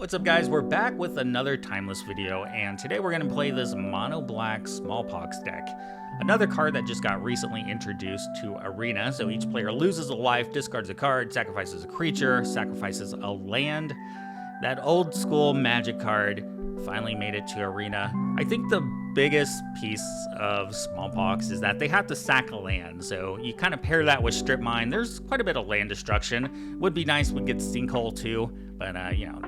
What's up guys, we're back with another timeless video, and today we're going to play this mono black SmallPox deck. Another card that just got recently introduced to Arena, so each player loses a life, discards a card, sacrifices a creature, sacrifices a land. That old school Magic card finally made it to Arena. I think the biggest piece of SmallPox is that they have to sack a land, so you kind of pair that with Strip Mine. There's quite a bit of land destruction. Would be nice if we get Sinkhole too, but you know,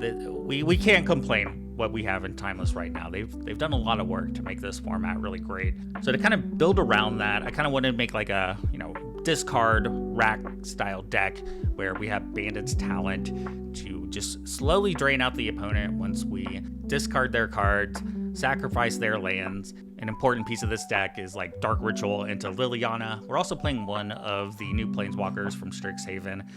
we can't complain what we have in Timeless right now. They've done a lot of work to make this format really great. So to kind of build around that, I kind of wanted to make like a, you know, discard rack style deck where we have Bandit's Talent to just slowly drain out the opponent once we discard their cards, sacrifice their lands. An important piece of this deck is like Dark Ritual into Liliana. We're also playing one of the new Planeswalkers from Strixhaven.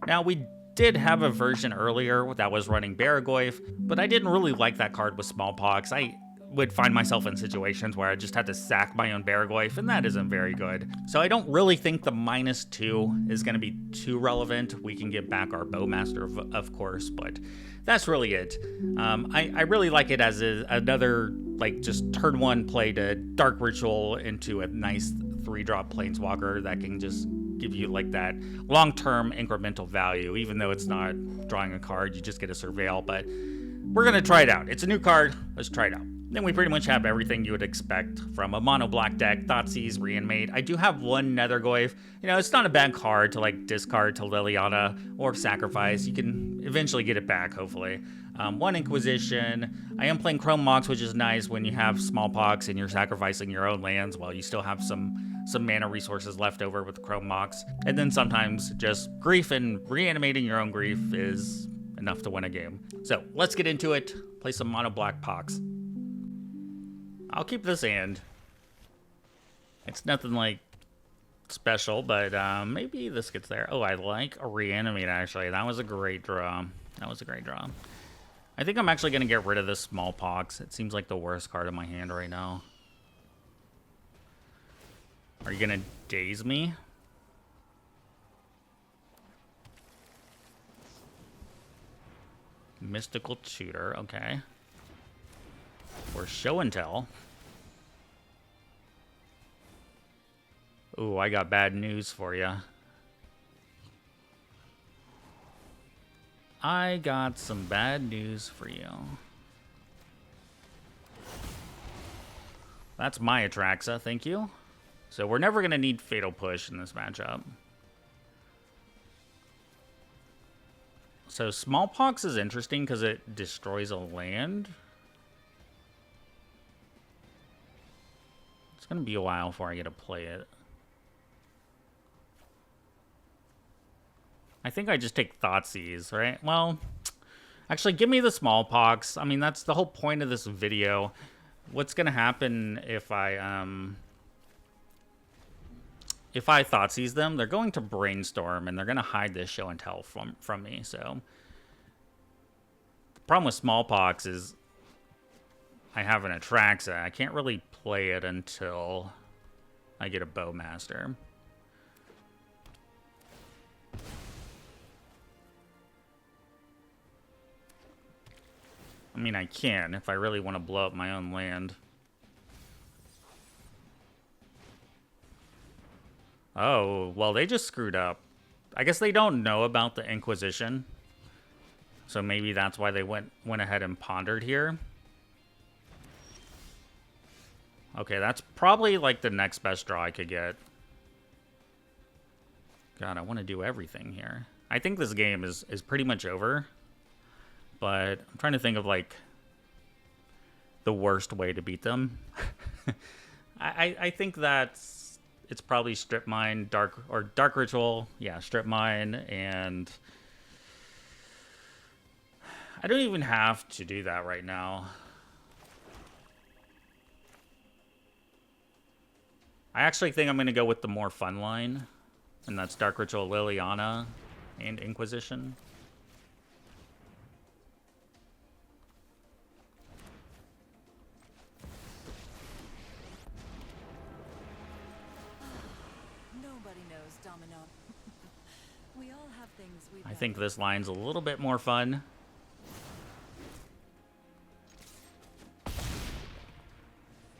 Now we did have a version earlier that was running Baragoyf, but I didn't really like that card with SmallPox. I would find myself in situations where I just had to sack my own Baragoyf, and that isn't very good. So I don't really think the -2 is going to be too relevant. We can get back our Bowmaster, of course, but that's really it. I really like it as another, like, just turn one play to Dark Ritual into a nice 3-drop Planeswalker that can just give you like that long-term incremental value. Even though it's not drawing a card, you just get a Surveil, but we're gonna try it out. It's a new card, let's try it out. Then we pretty much have everything you would expect from a mono black deck. Thoughtseize, Reanimate. I do have one Nethergoyf. You know, it's not a bad card to like discard to Liliana or sacrifice. You can eventually get it back, hopefully. One Inquisition. I am playing Chrome Mox, which is nice when you have SmallPox and you're sacrificing your own lands while you still have some mana resources left over with Chrome Mox. And then sometimes just Grief and reanimating your own Grief is enough to win a game. So let's get into it. Play some mono black Pox. I'll keep this hand. It's nothing like special, but maybe this gets there. Oh, I like a Reanimate, actually. That was a great draw. That was a great draw. I think I'm actually going to get rid of this SmallPox. It seems like the worst card in my hand right now. Are you going to daze me? Mystical Tutor, okay. Or Show and Tell. Ooh, I got bad news for you. I got some bad news for you. That's my Atraxa, thank you. So we're never going to need Fatal Push in this matchup. So SmallPox is interesting because it destroys a land. It's going to be a while before I get to play it. I think I just take Thoughtseize, right? Well, actually, give me the SmallPox. I mean, that's the whole point of this video. What's going to happen if I Thoughtseize them? They're going to Brainstorm, and they're going to hide this Show and Tell from me. So the problem with SmallPox is I have an Atraxa. I can't really play it until I get a Bowmaster. I mean, I can if I really want to blow up my own land. Oh, well, they just screwed up. I guess they don't know about the Inquisition. So maybe that's why they went ahead and pondered here. Okay, that's probably like the next best draw I could get. God, I want to do everything here. I think this game is pretty much over. But I'm trying to think of like the worst way to beat them. I think that's it's probably Strip Mine, Dark Ritual. Yeah, Strip Mine, and I don't even have to do that right now. I actually think I'm going to go with the more fun line, and that's Dark Ritual, Liliana, and Inquisition. I think this line's a little bit more fun.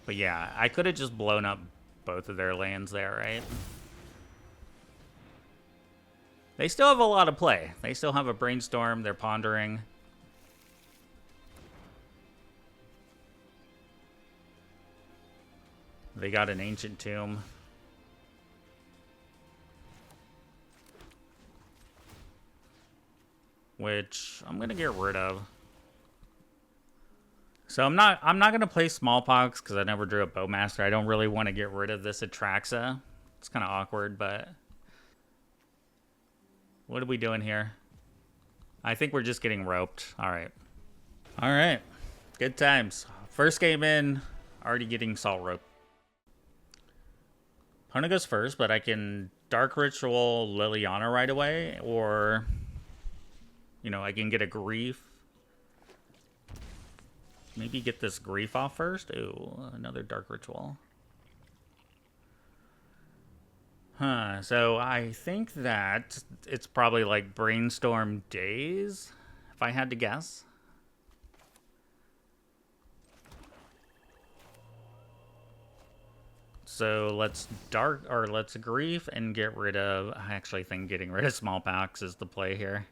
But yeah, I could have just blown up both of their lands there, right? They still have a lot of play. They still have a brainstorm. They're pondering. They got an ancient tomb. Which I'm gonna get rid of. So I'm not gonna play SmallPox because I never drew a Bowmaster. I don't really want to get rid of this Atraxa. It's kind of awkward, but what are we doing here? I think we're just getting roped. All right. All right. Good times. First game in, already getting salt rope. Opponent goes first, but I can Dark Ritual Liliana right away, or, you know, I can get a Grief. Maybe get this Grief off first. Ooh, another Dark Ritual. Huh, so I think that it's probably like Brainstorm Days, if I had to guess. So let's Grief and get rid of, I actually think getting rid of SmallPox is the play here.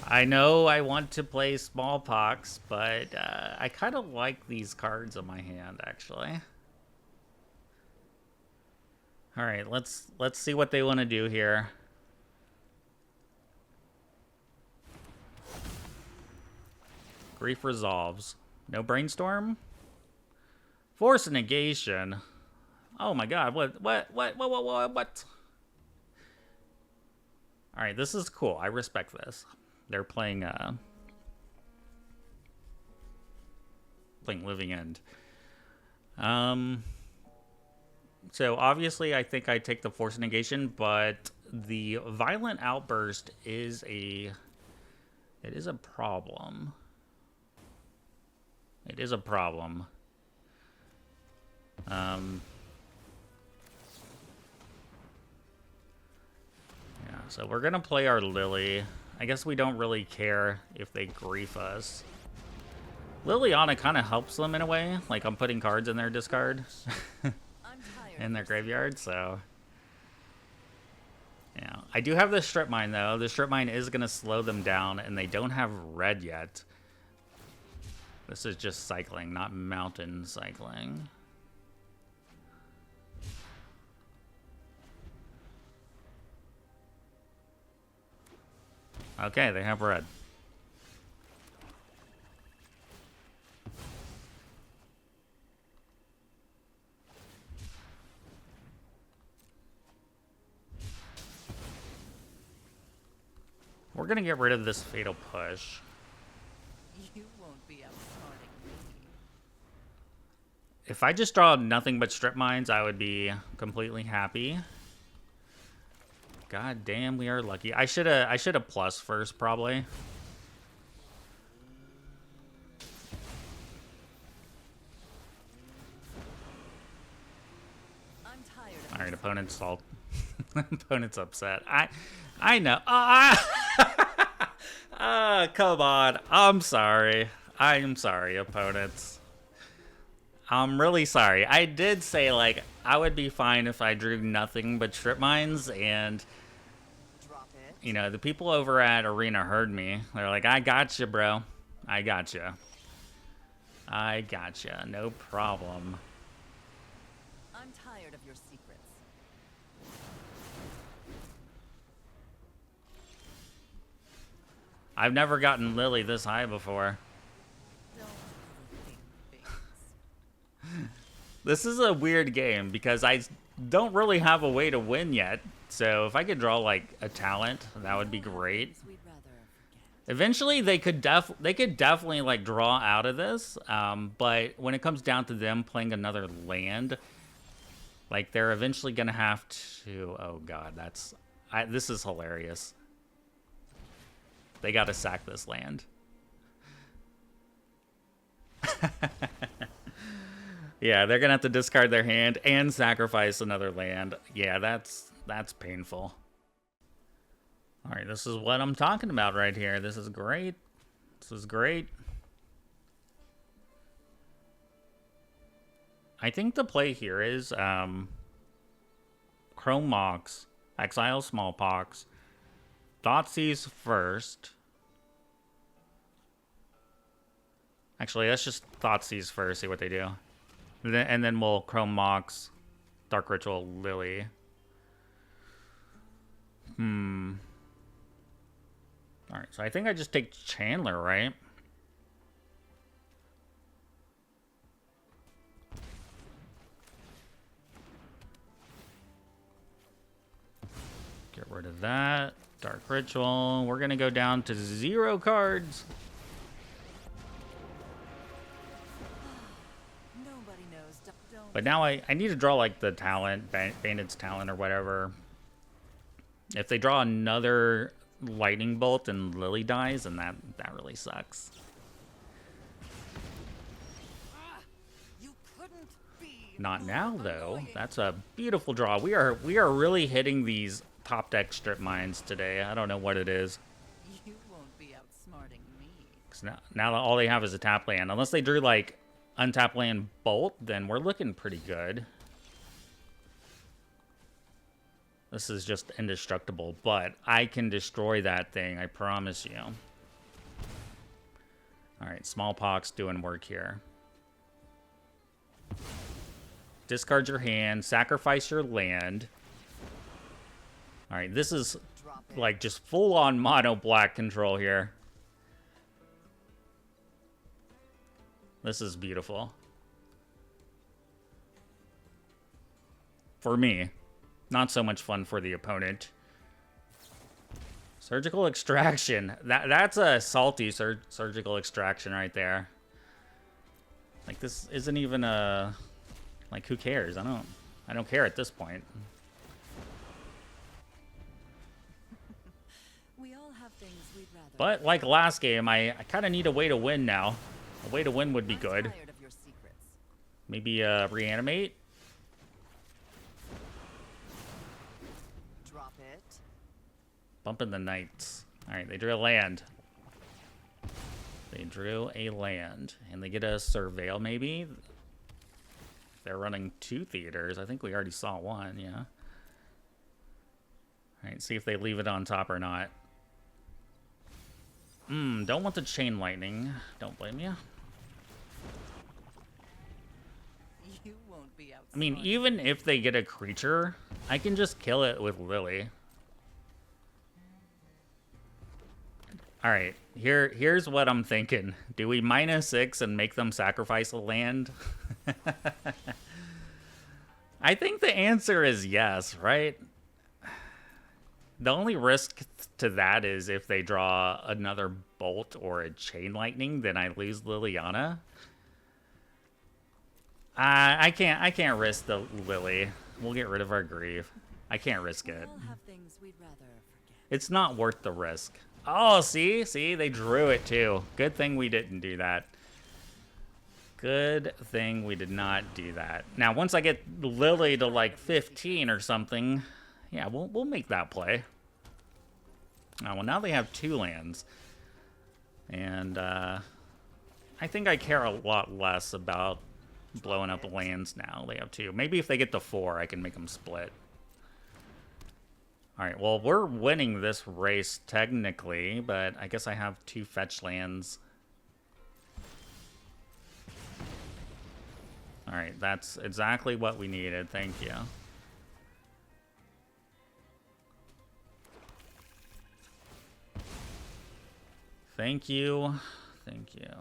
I know I want to play SmallPox, but I kind of like these cards on my hand, actually. All right, let's see what they want to do here. Grief resolves. No brainstorm? Force negation. Oh my god, what? All right, this is cool. I respect this. They're playing Living End. So obviously I think I take the Force negation, but the Violent Outburst is a problem. It is a problem. Yeah, so we're gonna play our Lily. I guess we don't really care if they grief us. Liliana kind of helps them in a way. Like, I'm putting cards in their discard. In their graveyard, so... Yeah. I do have the Strip Mine, though. The Strip Mine is gonna slow them down, and they don't have red yet. This is just cycling, not mountain cycling. Okay, they have red. We're gonna get rid of this Fatal Push. You won't be outsmarting me. If I just draw nothing but Strip Mines, I would be completely happy. God damn, we are lucky. I should have plus first, probably. I'm tired of All right, this. opponent's salt. Opponent's upset. I know. Come on. I'm sorry. I'm sorry, opponents. I'm really sorry. I did say, like, I would be fine if I drew nothing but Strip Mines, and, Drop it. you know, the people over at Arena heard me. They're like, I got you, bro. I got you. I got you. No problem. I'm tired of your secrets. I've never gotten Lily this high before. Don't overthink things. This is a weird game because I don't really have a way to win yet. So if I could draw like a talent, that would be great. We'd rather forget. Eventually, they could definitely like draw out of this. But when it comes down to them playing another land, like they're eventually gonna have to. Oh god, this is hilarious. They got to sack this land. Yeah, they're gonna have to discard their hand and sacrifice another land. Yeah, that's painful. All right, this is what I'm talking about right here. This is great. This is great. I think the play here is Chrome Mox, exile SmallPox, Thoughtseize first. Actually, let's just Thoughtseize first, see what they do. And then we'll Chrome Mox, Dark Ritual, Lily. Alright, so I think I just take Chandler, right? Get rid of that. Dark Ritual. We're going to go down to 0 cards. Nobody knows. Don't. But now I need to draw like the talent, Bandit's talent or whatever. If they draw another lightning bolt and Lily dies, then that really sucks. You couldn't be. Not now though. That's a beautiful draw. We are really hitting these top deck strip mines today. I don't know what it is. You won't be outsmarting me. 'Cause now all they have is a tap land. Unless they drew like untap land bolt, then we're looking pretty good. This is just indestructible, but I can destroy that thing, I promise you. Alright, SmallPox doing work here. Discard your hand, sacrifice your land. Alright, this is like just full-on mono black control here. This is beautiful. For me. Not so much fun for the opponent. Surgical extraction. That's a salty surgical extraction right there. Like this isn't even a like who cares? I don't care at this point. We all have things we'd rather. But like last game, I kind of need a way to win now. A way to win would be good. I'm tired of your secrets. Maybe reanimate. Drop it. Bumping the knights. Alright, they drew a land. They drew a land. And they get a surveil, maybe? They're running 2 theaters. I think we already saw one, yeah. Alright, see if they leave it on top or not. Don't want the chain lightning. Don't blame you. You won't be outsmarting. I mean, even if they get a creature, I can just kill it with Lily. Alright, here's what I'm thinking. Do we -6 and make them sacrifice a land? I think the answer is yes, right? The only risk to that is if they draw another bolt or a chain lightning, then I lose Liliana. I can't risk the Lily. We'll get rid of our grief. I can't risk We it. all have things we'd rather forget. It's not worth the risk. Oh, see, they drew it too. Good thing we didn't do that. Good thing we did not do that. Now, once I get Lily to like 15 or something, yeah, we'll make that play. Oh, well, now they have 2 lands. And I think I care a lot less about blowing up lands now. They have 2. Maybe if they get to 4, I can make them split. Alright, well, we're winning this race technically, but I guess I have 2 fetch lands. Alright, that's exactly what we needed. Thank you. Thank you. Thank you.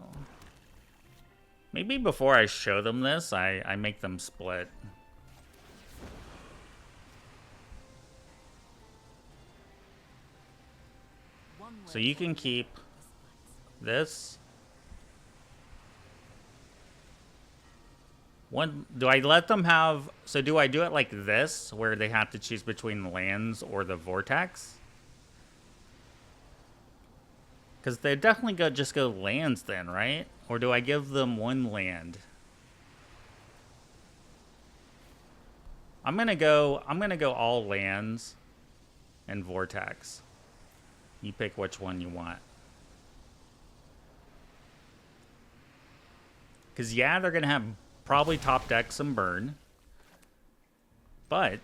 Maybe before I show them this, I make them split. So you can keep this. Do I let them have... So do I do it like this, where they have to choose between the lands or the vortex? Because they definitely just go lands then, right? Or do I give them 1 land? I'm gonna go all lands and vortex. You pick which one you want. Because yeah, they're gonna have probably top deck some burn. But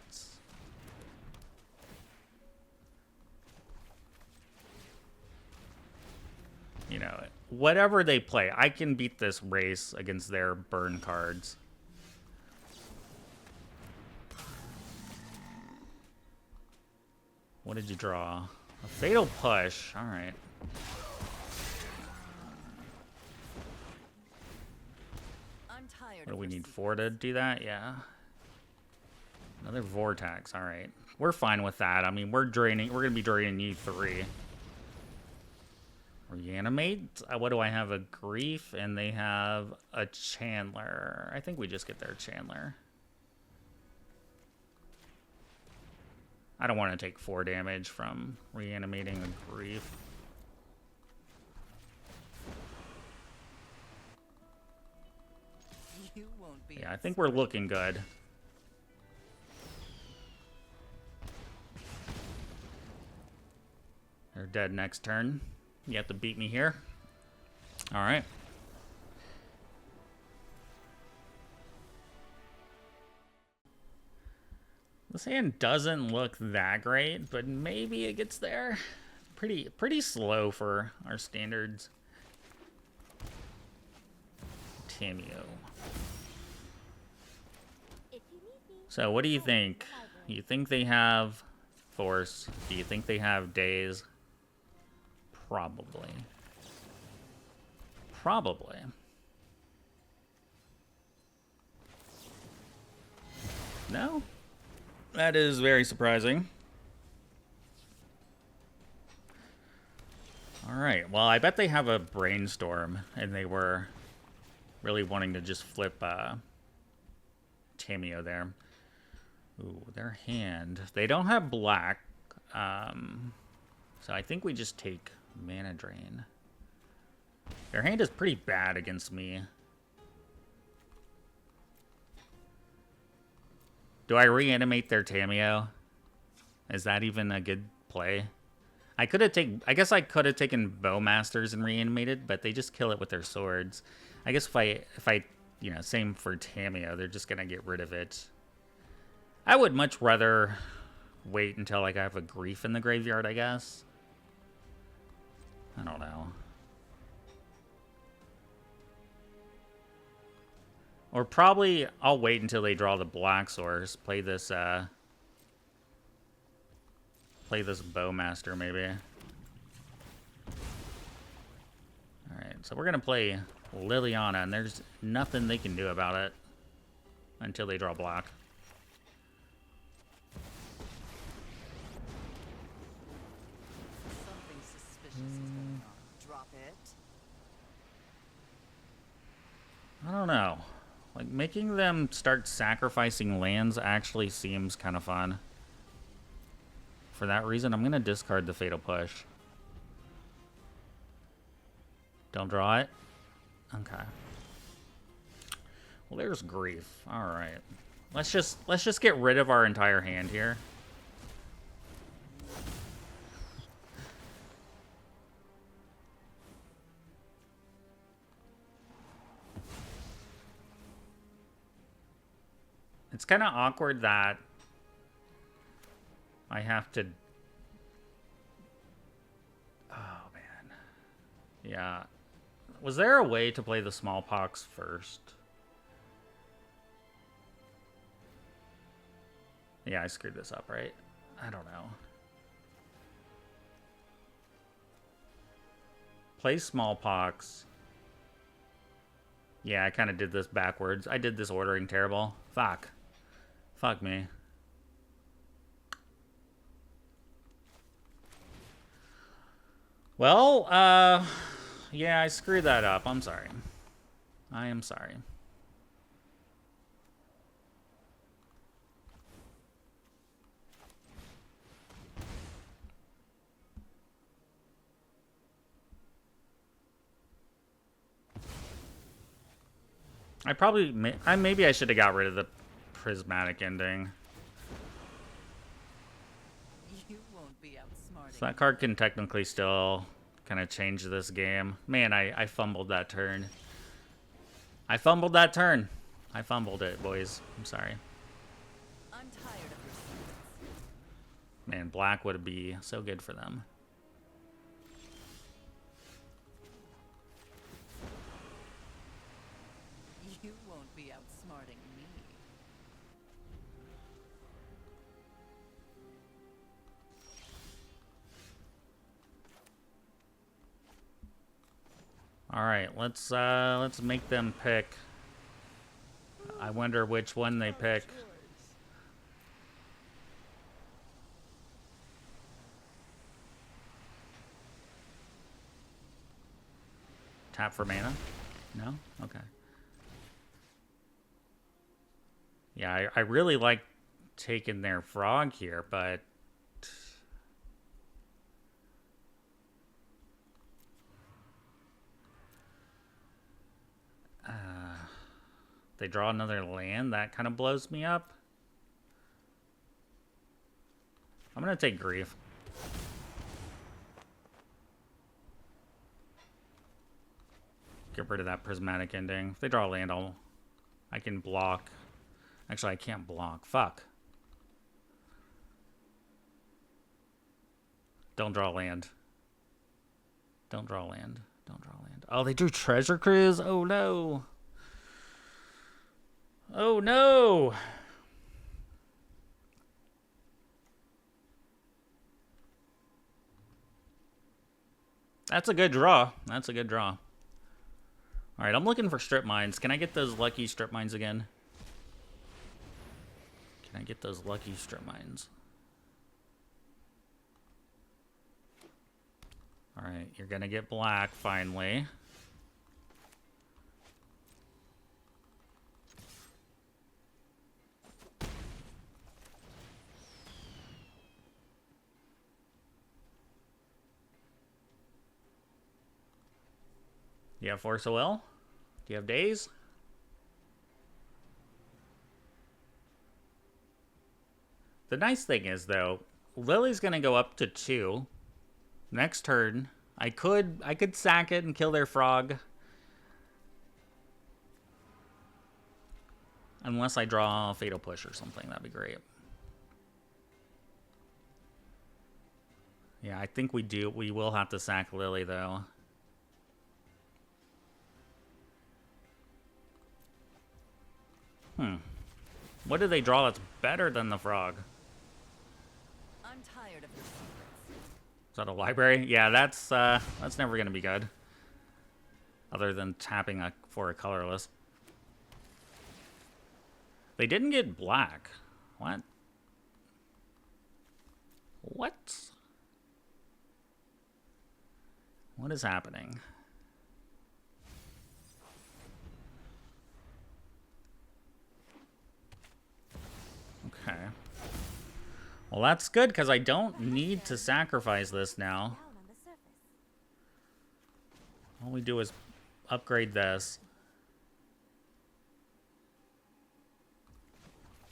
you know, whatever they play, I can beat this race against their burn cards. What did you draw? A fatal push. All right. I'm tired. What do we need? 4 to do that? Yeah. Another vortex. All right. We're fine with that. I mean, we're draining. We're gonna be draining you 3. Reanimate. What do I have? A grief, and they have a Chandler. I think we just get their Chandler. I don't want to take 4 damage from reanimating a grief. You won't be. Yeah, I think we're looking good. They're dead next turn. You have to beat me here. All right. This hand doesn't look that great, but maybe it gets there. Pretty slow for our standards. Tameo. So what do you think? You think they have force? Do you think they have days? Probably. Probably. No? That is very surprising. Alright, well, I bet they have a brainstorm, and they were really wanting to just flip Tameo there. Ooh, their hand. They don't have black, so I think we just take mana drain. Their hand is pretty bad against me. Do I reanimate their Tameo? Is that even a good play? I guess I could have taken Bowmasters and reanimated, but they just kill it with their swords. I guess if I you know, same for Tameo, they're just gonna get rid of it. I would much rather wait until like I have a grief in the graveyard, I guess. I don't know. Or probably I'll wait until they draw the black source. Play this Bowmaster maybe. Alright, so we're gonna play Liliana, and there's nothing they can do about it until they draw black. Something suspicious is going on. Drop it. I don't know. Like, making them start sacrificing lands actually seems kind of fun. For that reason, I'm going to discard the Fatal Push. Don't draw it? Okay. Well, there's Grief. Alright. Let's just get rid of our entire hand here. It's kind of awkward that I have to... Oh, man. Yeah. Was there a way to play the SmallPox first? Yeah, I screwed this up, right? I don't know. Play SmallPox. Yeah, I kind of did this backwards. I did this ordering terrible. Fuck. Fuck me. Well, yeah, I screwed that up. I'm sorry. I am sorry. Maybe I should have got rid of the prismatic ending. You won't be outsmarting. So that card can technically still kind of change this game. Man, I fumbled that turn. I fumbled that turn. I fumbled it, boys. I'm sorry. I'm tired of your secrets. Man, black would be so good for them. You won't be outsmarting me. All right, let's make them pick. I wonder which one they pick. Tap for mana? No? Okay. Yeah, I really like taking their frog here, but they draw another land. That kind of blows me up. I'm gonna take Grief. Get rid of that prismatic ending. If they draw a land, I can block. Actually, I can't block. Fuck. Don't draw land. Don't draw land. Don't draw land. Oh, they drew Treasure Cruise? Oh, no. Oh, no. That's a good draw. That's a good draw. All right, I'm looking for strip mines. Can I get those lucky strip mines again? Can I get those lucky strip mines? All right, you're gonna get black finally. Do you have Force of Will? Do you have Days? The nice thing is, though, Lily's gonna go up to 2. Next turn, I could sack it and kill their frog. Unless I draw a Fatal Push or something, that'd be great. Yeah, I think we do. We will have to sack Lily, though. What do they draw that's better than the frog? I'm tired of your secrets. Is that a library? Yeah, that's never gonna be good. Other than tapping for a colorless. They didn't get black. What? What? What is happening? Okay. Well, that's good, because I don't need to sacrifice this now. All we do is upgrade this.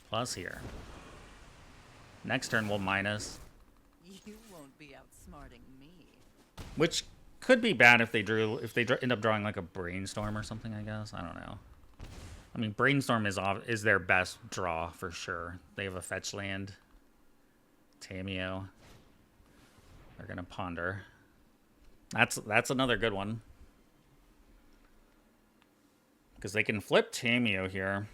Plus here. Next turn we'll minus. You won't be outsmarting me. Which could be bad if they end up drawing like a brainstorm or something, I guess. I don't know. I mean, brainstorm is their best draw for sure. They have a fetch land. Tameo. They're gonna ponder. That's another good one. Because they can flip Tameo here.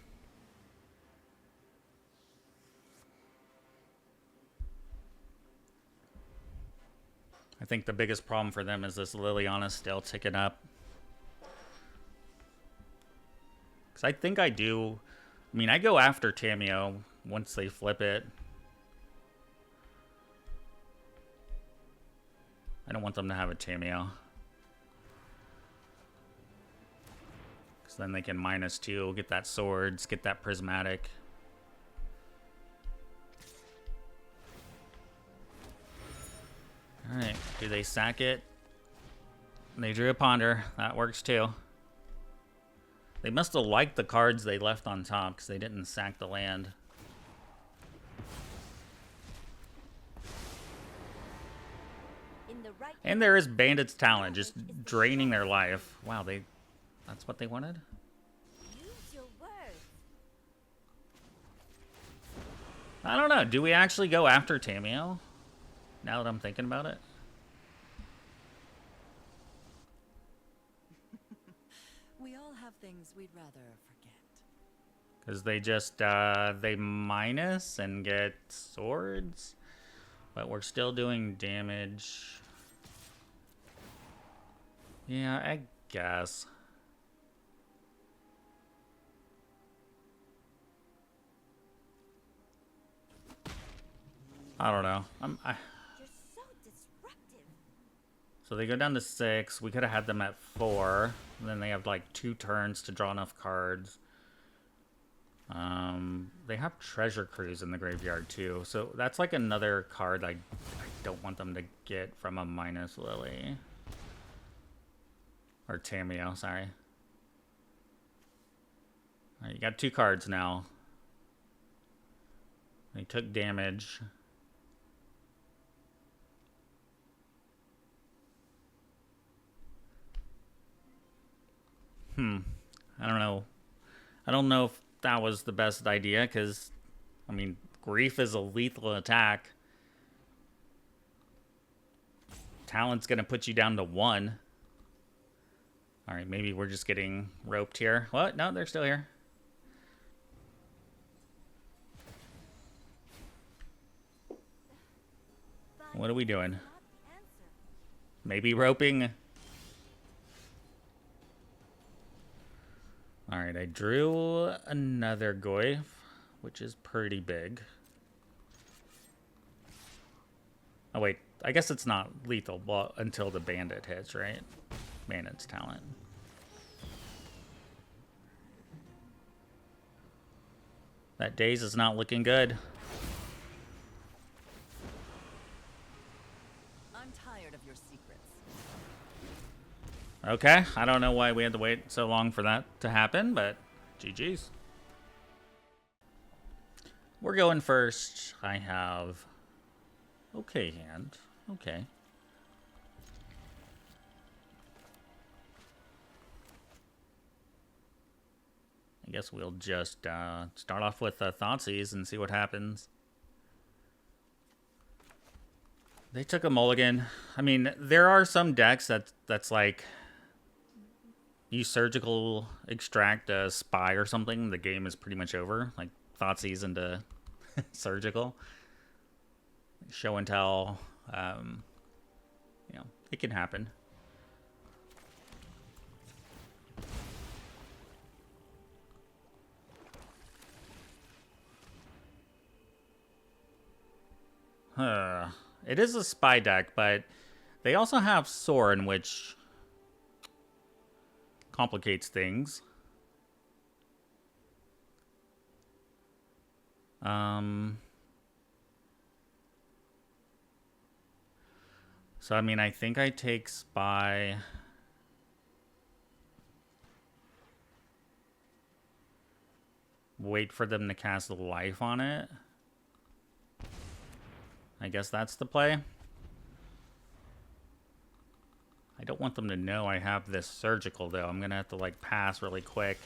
I think the biggest problem for them is this Liliana still ticking up. Because I think I do. I mean, I go after Tameo once they flip it. I don't want them to have a Tameo. Because then they can -2, get that swords, get that prismatic. Alright, do they sack it? They drew a ponder. That works too. They must have liked the cards they left on top because they didn't sack the land. And there is Bandit's Talent, just draining their life. Wow, that's what they wanted? Use your words. I don't know. Do we actually go after Tamio? Now that I'm thinking about it. We all have things we'd rather forget. Because they just, they minus and get swords. But we're still doing damage. Yeah, I guess. I don't know. You're so disruptive. So they go down to 6. We could have had them at 4. And then they have like 2 turns to draw enough cards. They have Treasure Cruise in the graveyard too. So that's like another card I don't want them to get from a minus Lily. Or Tamio, sorry. Alright, you got 2 cards now. They took damage. I don't know. I don't know if that was the best idea, because, I mean, Grief is a lethal attack. Talent's going to put you down to 1. Alright, maybe we're just getting roped here. What? No, they're still here. What are we doing? Maybe roping. Alright, I drew another Goyf, which is pretty big. Oh wait, I guess it's not lethal until the bandit hits, right? Bandit's talent. That daze is not looking good. I'm tired of your secrets. Okay, I don't know why we had to wait so long for that to happen, but GG's. We're going first. I have... Okay, hand. Okay. I guess we'll just start off with Thoughtseize and see what happens. They took a mulligan. I mean, there are some decks that's like... You surgical extract a spy or something, the game is pretty much over. Like, Thoughtseize into surgical. Show and tell. You know, it can happen. It is a spy deck, but they also have Sorin, which complicates things. So, I mean, I think I take Spy. Wait for them to cast Life on it. I guess that's the play. I don't want them to know I have this surgical, though. I'm going to have to, like, pass really quick.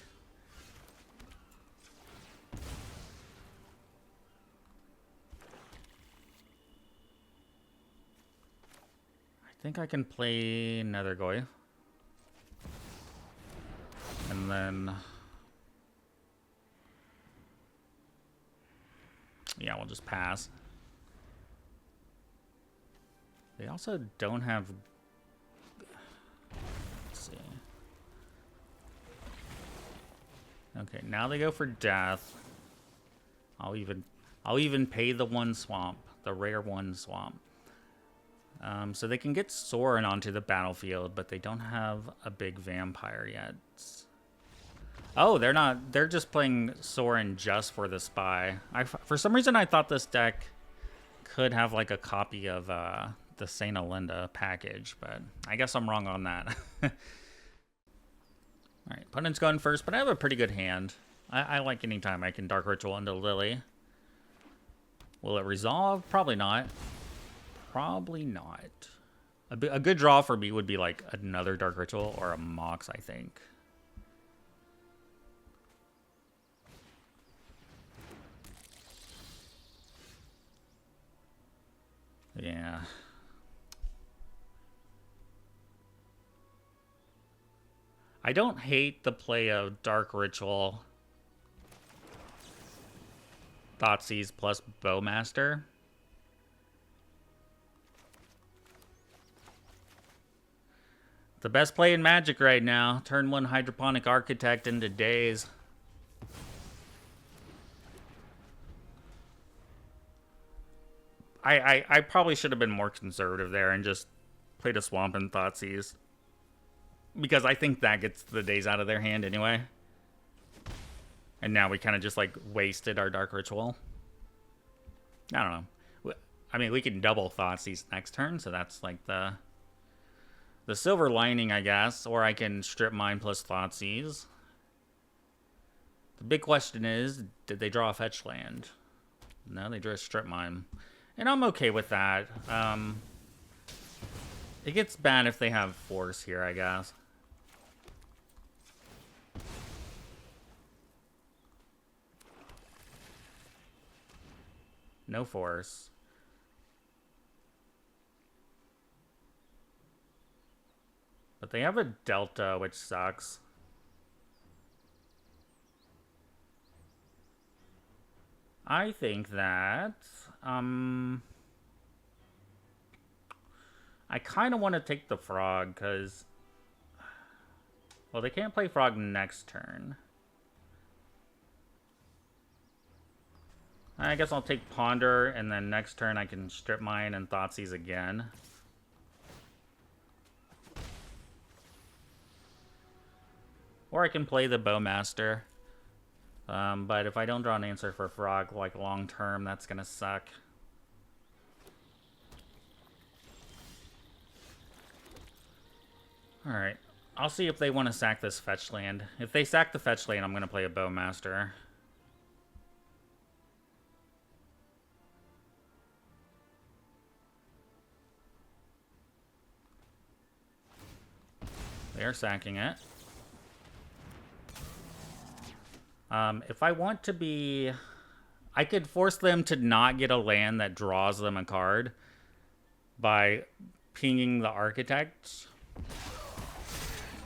I think I can play another Goy. And then... yeah, we'll just pass. They also don't have... let's see. Okay, now they go for death. I'll even pay the 1 swamp, the rare 1 swamp. So they can get Sorin onto the battlefield, but they don't have a big vampire yet. Oh, they're not. They're just playing Sorin just for the spy. For some reason, I thought this deck could have like a copy of the Saint Alinda package, but I guess I'm wrong on that. All right, opponent's going first, but I have a pretty good hand. I like any time I can Dark Ritual into Lily. Will it resolve? Probably not. Probably not. A good draw for me would be like another Dark Ritual or a Mox, I think. Yeah. I don't hate the play of Dark Ritual, Thoughtseize plus Bowmaster. The best play in Magic right now. Turn 1 Hydroponic Architect into Daze. I probably should have been more conservative there and just played a Swamp and Thoughtseize. Because I think that gets the Daze out of their hand anyway. And now we kind of just like wasted our Dark Ritual. I don't know. I mean, we can double Thoughtseize next turn, so that's like the silver lining, I guess. Or I can Strip Mine plus Thoughtseize. The big question is, did they draw a fetch land? No, they drew a Strip Mine. And I'm okay with that. It gets bad if they have Force here, I guess. No Force. But they have a Delta, which sucks. I think that... I kind of want to take the Frog, because... Well, they can't play Frog next turn. I guess I'll take Ponder, and then next turn I can Strip Mine and Thoughtseize again. Or I can play the Bowmaster. But if I don't draw an answer for Frog, like, long term, that's gonna suck. Alright. I'll see if they want to sack this fetch land. If they sack the fetch land, I'm gonna play a Bowmaster. They're sacking it. If I want to be... I could force them to not get a land that draws them a card by pinging the Architect.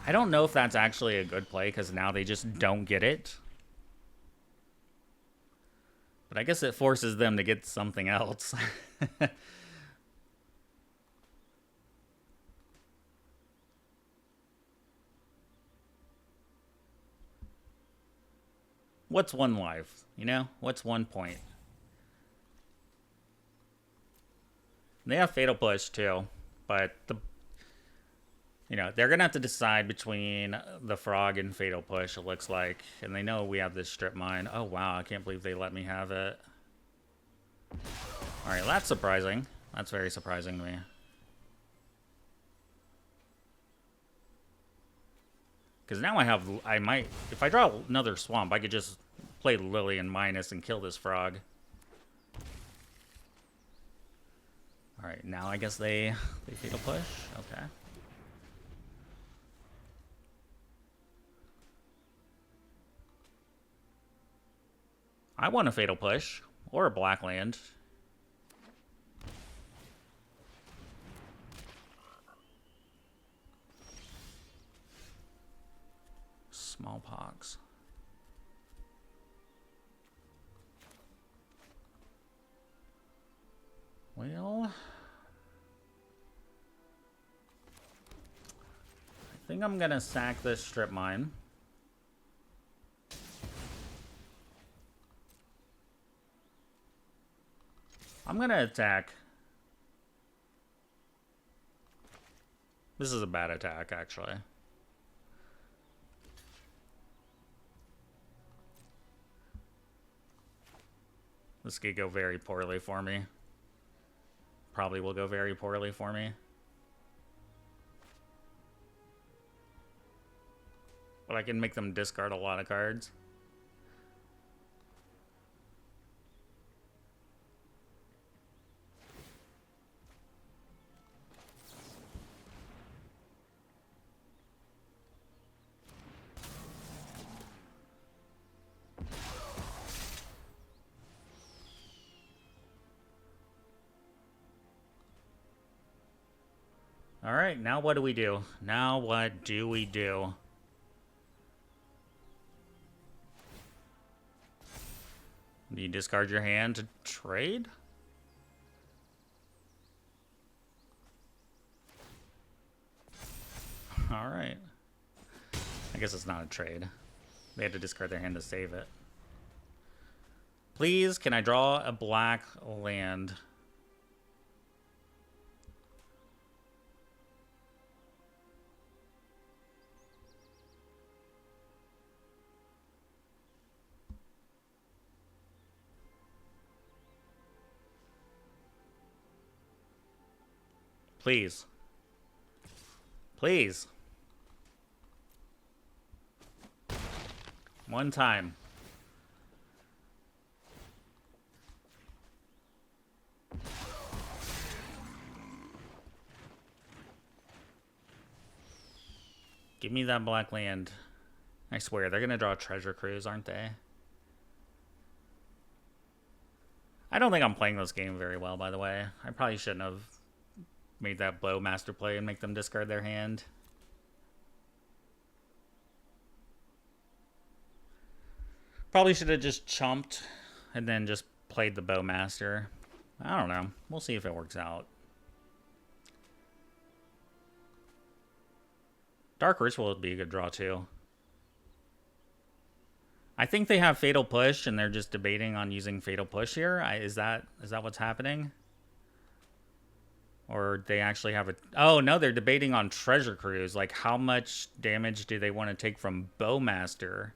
I don't know if that's actually a good play, because now they just don't get it. But I guess it forces them to get something else. What's one life? You know? What's 1 point? They have Fatal Push, too. But, you know, they're going to have to decide between the Frog and Fatal Push, it looks like. And they know we have this Strip Mine. Oh, wow. I can't believe they let me have it. Alright, that's surprising. That's very surprising to me. Because now I might, if I draw another Swamp, I could just play Lily and Minus and kill this Frog. Alright, now I guess they Fatal Push. Okay. I want a Fatal Push, or a Black Land. SmallPox. Well, I think I'm gonna sack this Strip Mine. I'm gonna attack. This is a bad attack, actually. This could go very poorly for me. Probably will go very poorly for me. But I can make them discard a lot of cards. Alright, now what do we do? Now what do we do? Do you discard your hand to trade? Alright. I guess it's not a trade. They had to discard their hand to save it. Please, can I draw a black land? Please. Please. One time. Give me that black land. I swear, they're gonna draw a treasure cruise, aren't they? I don't think I'm playing this game very well, by the way. I probably shouldn't have made that blow master play and make them discard their hand. Probably should have just chumped and then just played the bowmaster. I don't know. We'll see if it works out. Dark Ritual would be a good draw too. I think they have Fatal Push and they're just debating on using Fatal Push here. Is that what's happening? Or they actually have a... Oh, no, they're debating on Treasure Cruise. Like, how much damage do they want to take from Bowmaster?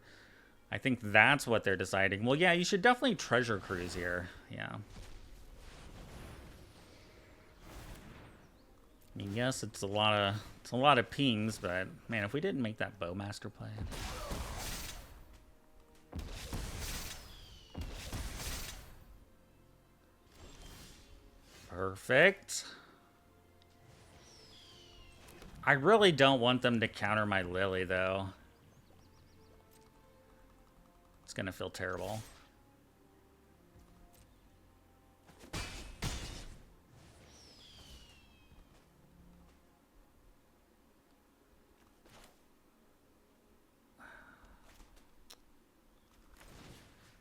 I think that's what they're deciding. Well, yeah, you should definitely Treasure Cruise here. Yeah. I mean, yes, it's a lot of pings, but man, if we didn't make that Bowmaster play. Perfect. I really don't want them to counter my Lily, though. It's gonna feel terrible.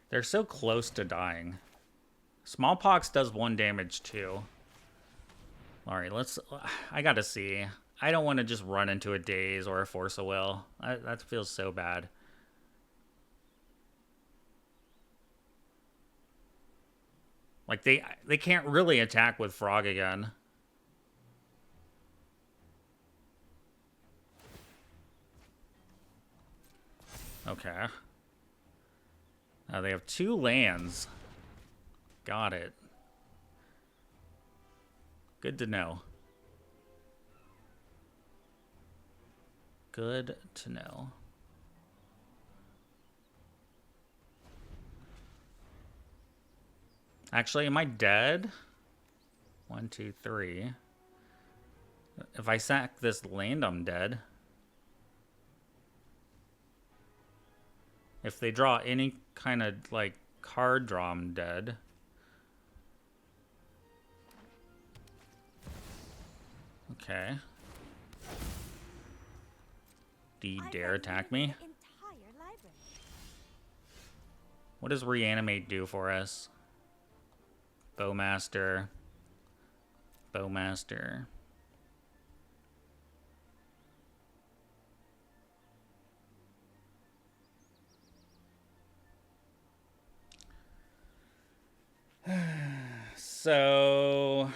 They're so close to dying. Smallpox does 1 damage too. Alright, I gotta see. I don't want to just run into a Daze or a Force of Will. That feels so bad. Like, they can't really attack with Frog again. Okay. They have 2 lands. Got it. Good to know. Good to know. Actually, am I dead? 1, 2, 3. If I sack this land, I'm dead. If they draw any kind of, like, card draw, I'm dead. Okay. Do you dare attack me? What does Reanimate do for us? Bowmaster. Bowmaster. So...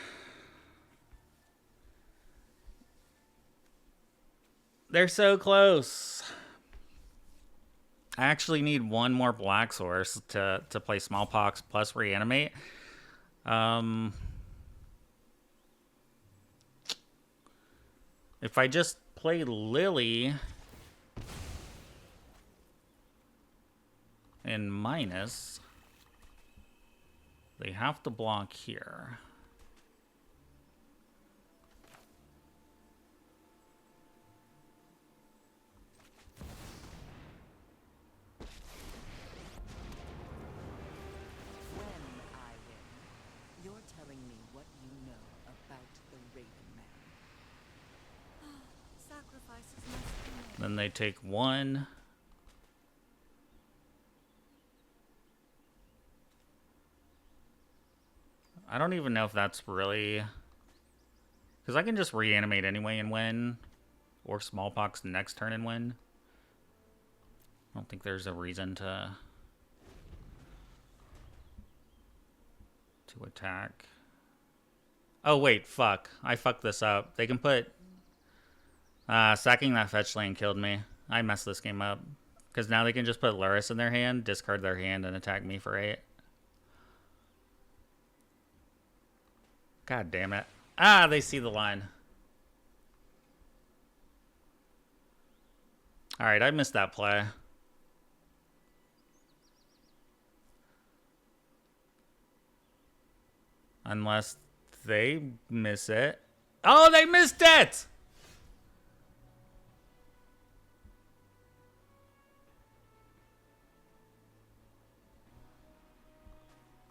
they're so close. I actually need 1 more black source to play Smallpox plus Reanimate. If I just play Lily and minus, they have to block here. Then they take 1. I don't even know if that's really... Because I can just reanimate anyway and win. Or Smallpox next turn and win. I don't think there's a reason to attack. Oh, wait, fuck. I fucked this up. They can put... sacking that fetch lane killed me. I messed this game up. Because now they can just put Luris in their hand, discard their hand, and attack me for 8. God damn it. Ah, they see the line. Alright, I missed that play. Unless they miss it. Oh, they missed it!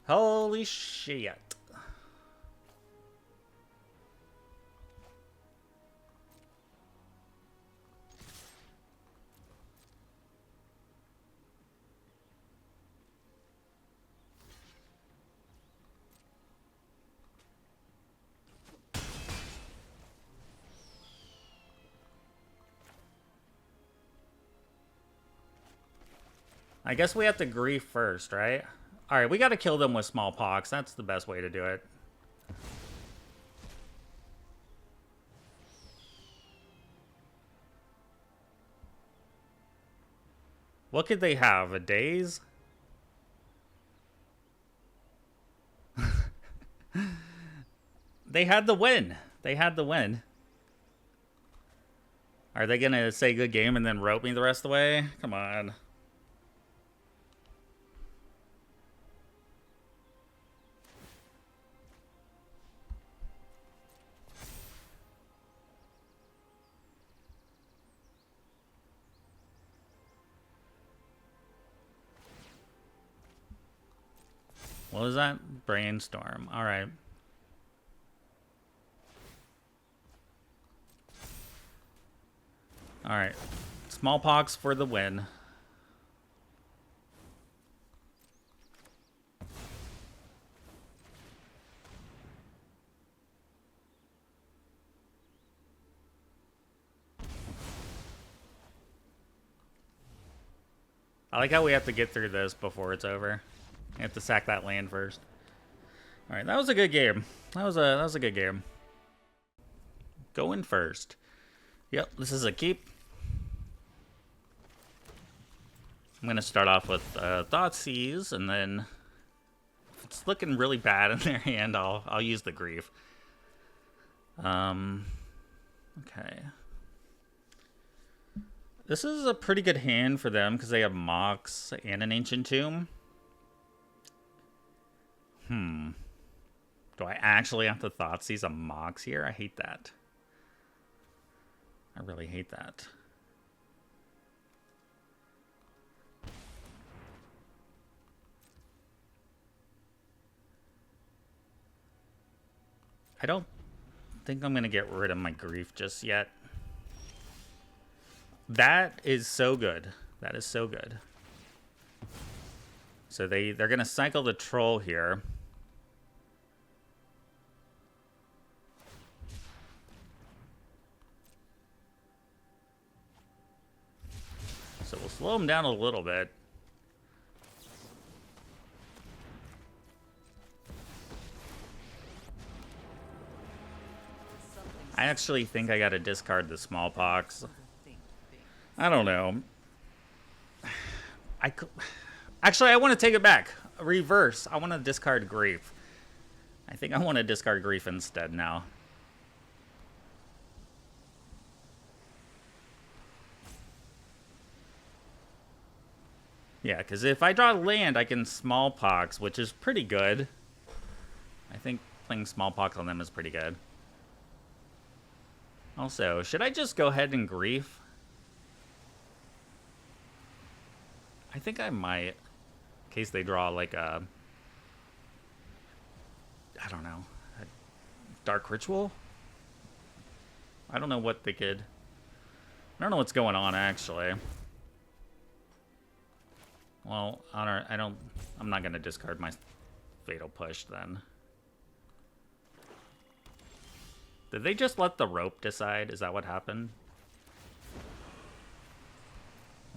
Holy shit. I guess we have to grief first, right? Alright, we gotta kill them with Smallpox. That's the best way to do it. What could they have? A daze? They had the win. They had the win. Are they gonna say good game and then rope me the rest of the way? Come on. What was that? Brainstorm. All right. All right. Smallpox for the win. I like how we have to get through this before it's over. You have to sack that land first. All right, that was a good game. That was a good game. Going first. Yep, this is a keep. I'm gonna start off with Thoughtseize, and then if it's looking really bad in their hand, I'll use the grief. Okay. This is a pretty good hand for them because they have Mox and an Ancient Tomb. Do I actually have to Thoughtseize a Mox here? I hate that. I really hate that. I don't think I'm going to get rid of my grief just yet. That is so good. That is so good. So they're going to cycle the troll here. So we'll slow them down a little bit. I actually think I gotta discard the Smallpox. I don't know. Actually, I want to take it back. Reverse. I want to discard Grief. I think I want to discard Grief instead now. Yeah, because if I draw land, I can Smallpox, which is pretty good. I think playing Smallpox on them is pretty good. Also, should I just go ahead and Grief? I think I might. In case they draw like a... I don't know. A Dark Ritual? I don't know what they could I don't know what's going on, actually. Well, I'm not gonna discard my Fatal Push, then. Did they just let the rope decide? Is that what happened?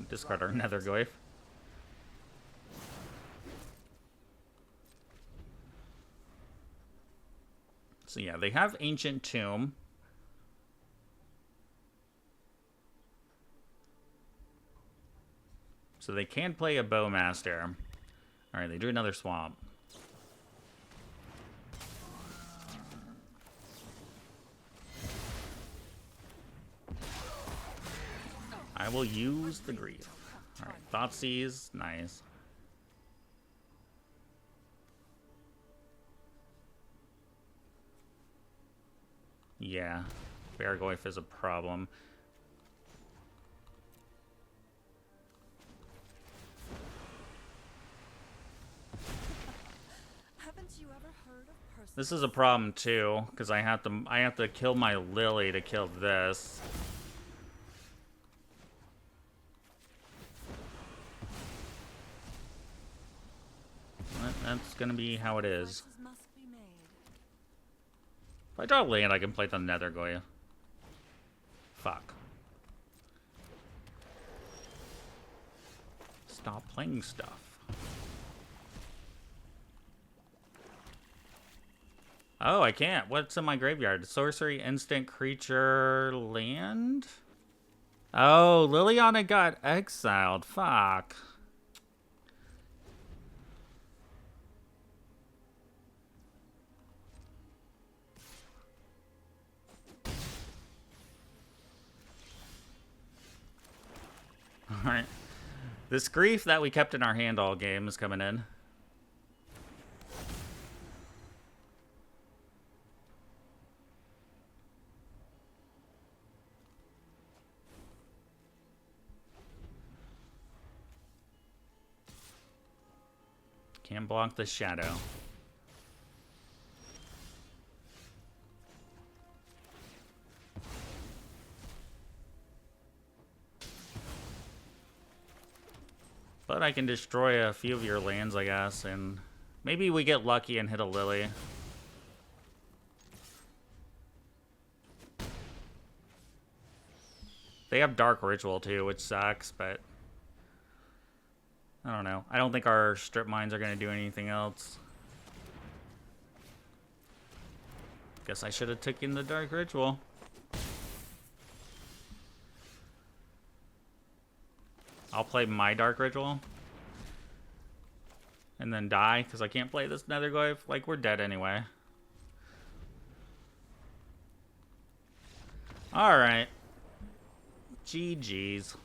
Discard our Netherglyph. So yeah, they have Ancient Tomb. So they can play a Bowmaster. Alright, they drew another Swamp. I will use the Grief. Alright, Thoughtseize, nice. Yeah, Baraglyph is a problem. Haven't you ever heard of person? This is a problem too, because I have to kill my Lily to kill this. That's gonna be how it is. Must be made. If I draw land, I can play the Netherglyph. Fuck. Stop playing stuff. Oh, I can't. What's in my graveyard? Sorcery, instant, creature, land? Oh, Liliana got exiled. Fuck. Alright. This grief that we kept in our hand all game is coming in. Can't block the shadow. But I can destroy a few of your lands, I guess, and maybe we get lucky and hit a Lily. They have Dark Ritual too, which sucks, but I don't know. I don't think our strip mines are going to do anything else. Guess I should have taken the Dark Ritual. I'll play my Dark Ritual. And then die, because I can't play this Netherglyph. Like, we're dead anyway. Alright. GG's.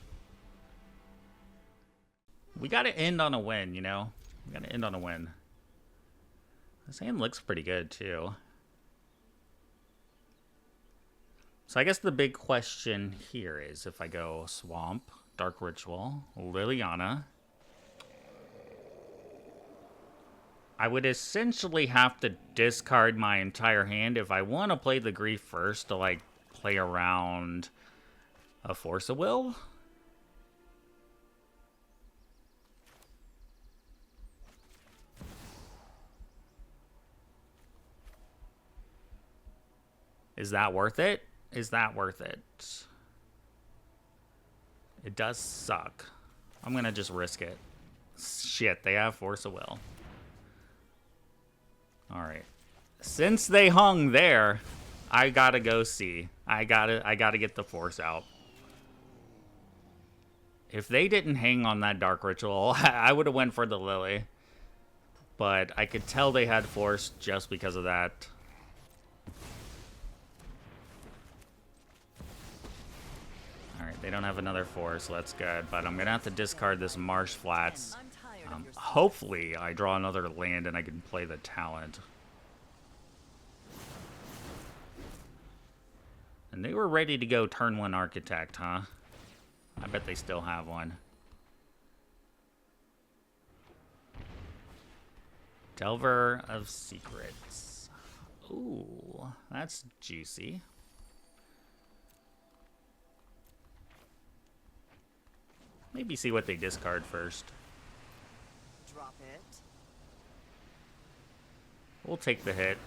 We gotta end on a win, you know? We gotta end on a win. This hand looks pretty good, too. So I guess the big question here is if I go Swamp, Dark Ritual, Liliana, I would essentially have to discard my entire hand if I want to play the Grief first to, like, play around a Force of Will. Is that worth it? Is that worth it? It does suck. I'm gonna just risk it. Shit, they have Force of Will. Alright. Since they hung there, I gotta go see. I gotta get the Force out. If they didn't hang on that Dark Ritual, I would have went for the Lily. But I could tell they had Force just because of that. Alright, they don't have another Force, so that's good. But I'm gonna have to discard this Marsh Flats. Hopefully, I draw another land and I can play the Talent. And they were ready to go turn 1 Architect, huh? I bet they still have one. Delver of Secrets. Ooh, that's juicy. Maybe see what they discard first. Drop it. We'll take the hit.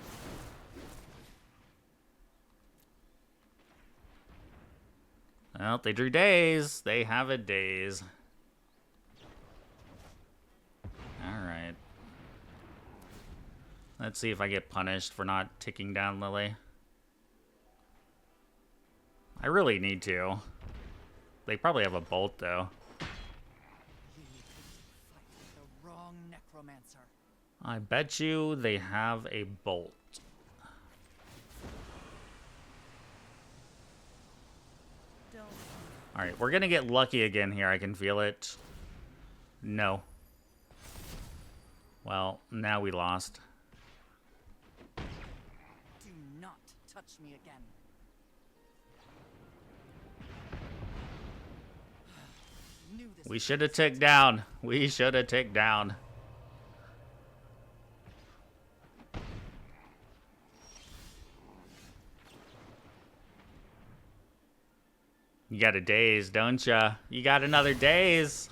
Well, they drew days. They have a days. Alright. Let's see if I get punished for not ticking down Lily. I really need to. They probably have a bolt, though. You fight the wrong necromancer. I bet you they have a bolt. Don't. Alright, we're gonna get lucky again here. I can feel it. No. Well, now we lost. Do not touch me again. Knew this We should have ticked down. We should have ticked down. You got a daze, don't ya? You got another daze.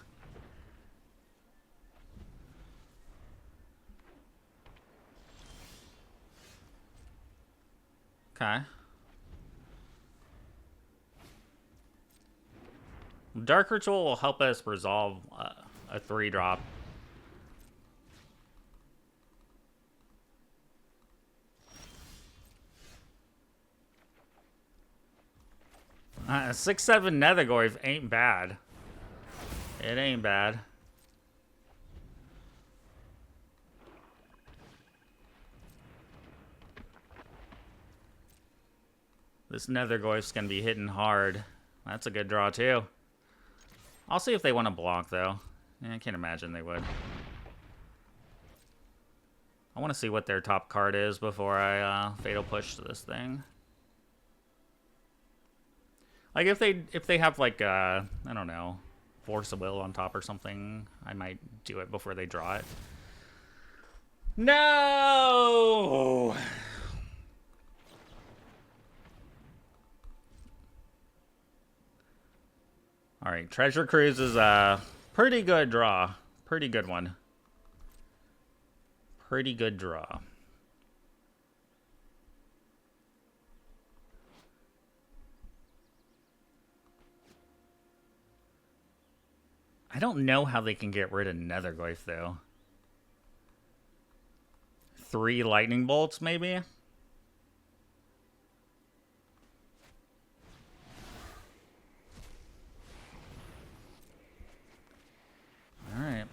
Okay. Dark Ritual will help us resolve a 3-drop. A 6/7 Nethergoyf ain't bad. It ain't bad. This Nethergoyf's gonna be hitting hard. That's a good draw too. I'll see if they want to block though. I can't imagine they would. I want to see what their top card is before I fatal push this thing. Like if they have like I don't know, Force of Will on top or something, I might do it before they draw it. No. All right, Treasure Cruise is a pretty good draw. Pretty good one. Pretty good draw. I don't know how they can get rid of Nethergoyf, though. 3 lightning bolts, maybe? Alright.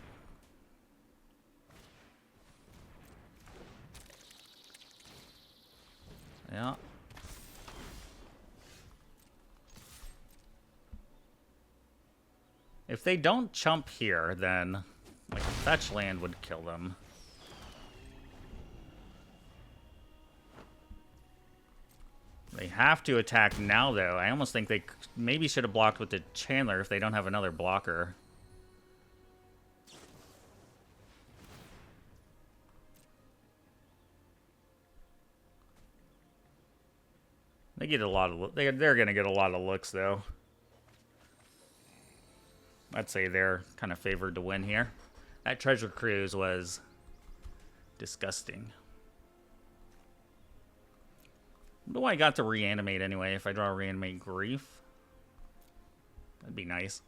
Yeah. If they don't chump here, then like a fetch land would kill them. They have to attack now, though. I almost think they maybe should have blocked with the Chandler if they don't have another blocker. They get a lot of they're gonna get a lot of looks though. I'd say they're kind of favored to win here. That Treasure Cruise was disgusting. What do I got to reanimate anyway? If I draw reanimate Grief, that'd be nice.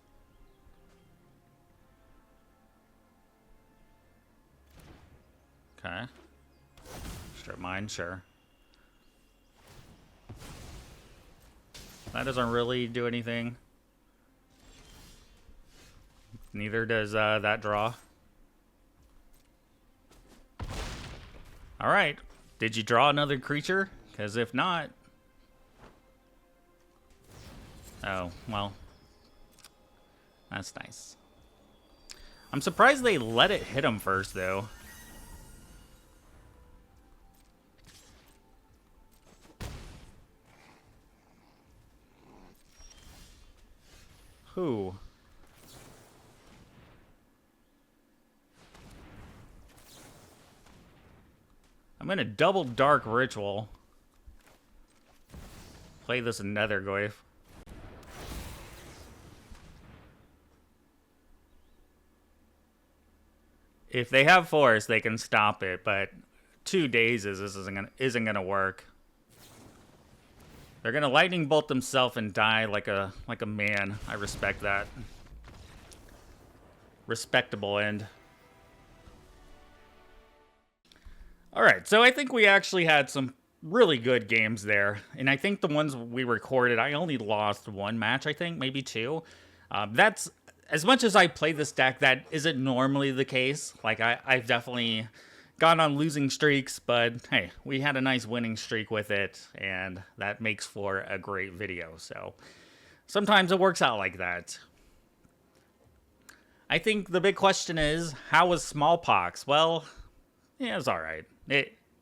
Okay. Strip mine, sure. That doesn't really do anything. Neither does that draw. Alright. Did you draw another creature? Because if not... Oh, well. That's nice. I'm surprised they let it hit him first, though. Who? I'm gonna double Dark Ritual. Play this Nethergoyf. If they have force, they can stop it, but 2 dazes isn't gonna work. They're gonna lightning bolt themselves and die like a man. I respect that. Respectable end. Alright, so I think we actually had some really good games there. And I think the ones we recorded, I only lost 1 match, I think, maybe 2. That's, as much as I play this deck, that isn't normally the case. Like, I've definitely gone on losing streaks, but hey, we had a nice winning streak with it, and that makes for a great video. So sometimes it works out like that. I think the big question is, how was SmallPox? Well, yeah, it's alright.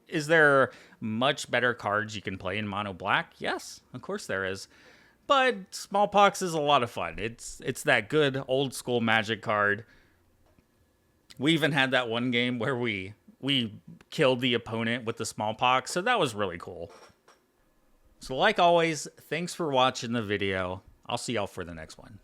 Is there much better cards you can play in mono black? Yes, of course there is. But SmallPox is a lot of fun. It's that good old school Magic card. We even had that one game where we killed the opponent with the SmallPox, so that was really cool. So like always, thanks for watching the video. I'll see y'all for the next one.